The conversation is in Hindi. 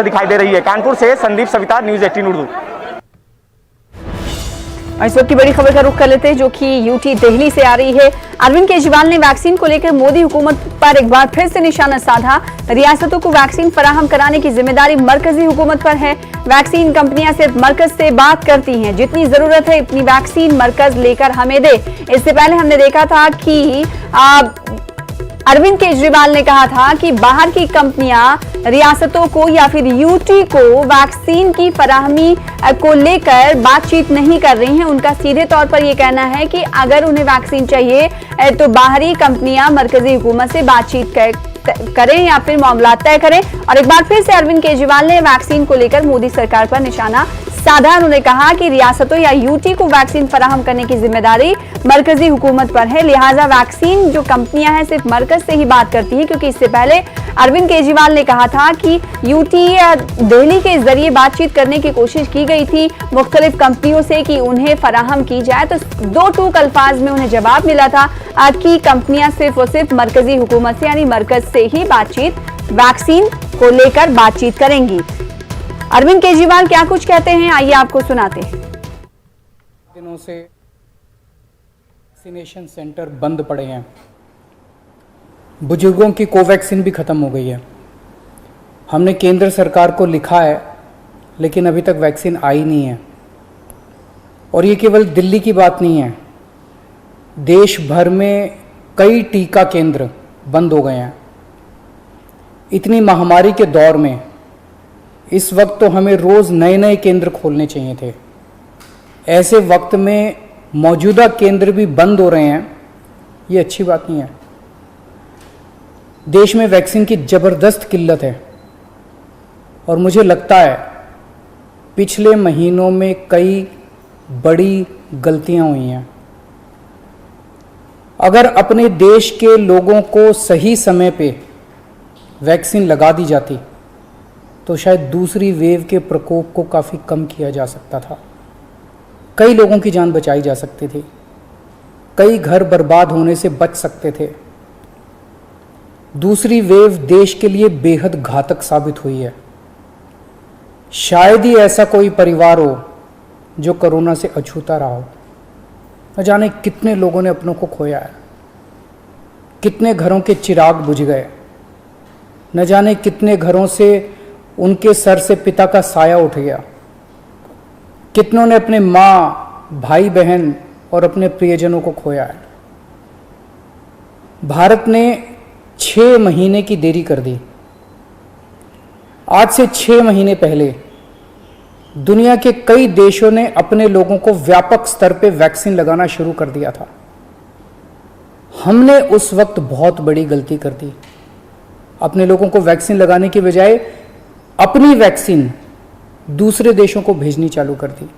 दिखाई दे रही है। कानपुर से संदीप सविता, न्यूज़ 18 उर्दू। इस वक्त की बड़ी खबर का रुख कर लेते हैं जो कि यूटी दिल्ली से आ रही है। अरविंद केजरीवाल ने वैक्सीन को लेकर मोदी हुकूमत पर एक बार फिर से निशाना साधा। रियासतों को वैक्सीन फराहम कराने की जिम्मेदारी मरकजी हुकूमत पर है। वैक्सीन कंपनियां सिर्फ मरकज से बात करती हैं, जितनी जरूरत है इतनी वैक्सीन मरकज लेकर हमें दे। इससे पहले हमने देखा था कि अरविंद केजरीवाल ने कहा था कि बाहर की कंपनियां रियासतों को या फिर यूटी को वैक्सीन की फराहमी को लेकर बातचीत नहीं कर रही हैं। उनका सीधे तौर पर यह कहना है कि अगर उन्हें वैक्सीन चाहिए तो बाहरी कंपनियां मरकजी हुकूमत से बातचीत करें या फिर मामला तय करें। और एक बार फिर से अरविंद केजरीवाल ने वैक्सीन को लेकर मोदी सरकार पर निशाना साधा। उन्होंने कहा कि रियासतों या यूटी को वैक्सीन फराहम करने की जिम्मेदारी मरकजी हुकूमत पर है, लिहाजा वैक्सीन जो कंपनियां हैं सिर्फ मरकज से ही बात करती हैं। क्योंकि इससे पहले अरविंद केजरीवाल ने कहा था कि यूटी दिल्ली के जरिए बातचीत करने की कोशिश की गई थी मुख्तलिफ कंपनियों से कि उन्हें फराहम की जाए, तो दो टूक अल्फाज में उन्हें जवाब मिला था कि कंपनियां सिर्फ और सिर्फ मरकजी हुकूमत से यानी मरकज से ही वैक्सीन को लेकर बातचीत करेंगी। अरविंद केजरीवाल क्या कुछ कहते हैं, आइए आपको सुनाते हैं। दिनों से वैक्सीनेशन सेंटर बंद पड़े हैं, बुजुर्गों की कोवैक्सीन भी ख़त्म हो गई है। हमने केंद्र सरकार को लिखा है लेकिन अभी तक वैक्सीन आई नहीं है। और ये केवल दिल्ली की बात नहीं है, देश भर में कई टीका केंद्र बंद हो गए हैं। इतनी महामारी के दौर में इस वक्त तो हमें रोज़ नए नए केंद्र खोलने चाहिए थे। ऐसे वक्त में मौजूदा केंद्र भी बंद हो रहे हैं, ये अच्छी बात नहीं है। देश में वैक्सीन की ज़बरदस्त किल्लत है और मुझे लगता है पिछले महीनों में कई बड़ी गलतियां हुई हैं। अगर अपने देश के लोगों को सही समय पे वैक्सीन लगा दी जाती तो शायद दूसरी वेव के प्रकोप को काफ़ी कम किया जा सकता था, कई लोगों की जान बचाई जा सकती थी, कई घर बर्बाद होने से बच सकते थे। दूसरी वेव देश के लिए बेहद घातक साबित हुई है। शायद ही ऐसा कोई परिवार हो जो कोरोना से अछूता रहा हो। न जाने कितने लोगों ने अपनों को खोया है, कितने घरों के चिराग बुझ गए, न जाने कितने घरों से उनके सर से पिता का साया उठ गया, कितनों ने अपने माँ, भाई बहन और अपने प्रियजनों को खोया है। भारत ने 6 महीने की देरी कर दी। आज से 6 महीने पहले दुनिया के कई देशों ने अपने लोगों को व्यापक स्तर पे वैक्सीन लगाना शुरू कर दिया था। हमने उस वक्त बहुत बड़ी गलती कर दी। अपने लोगों को वैक्सीन लगाने की बजाय अपनी वैक्सीन दूसरे देशों को भेजनी चालू कर दी।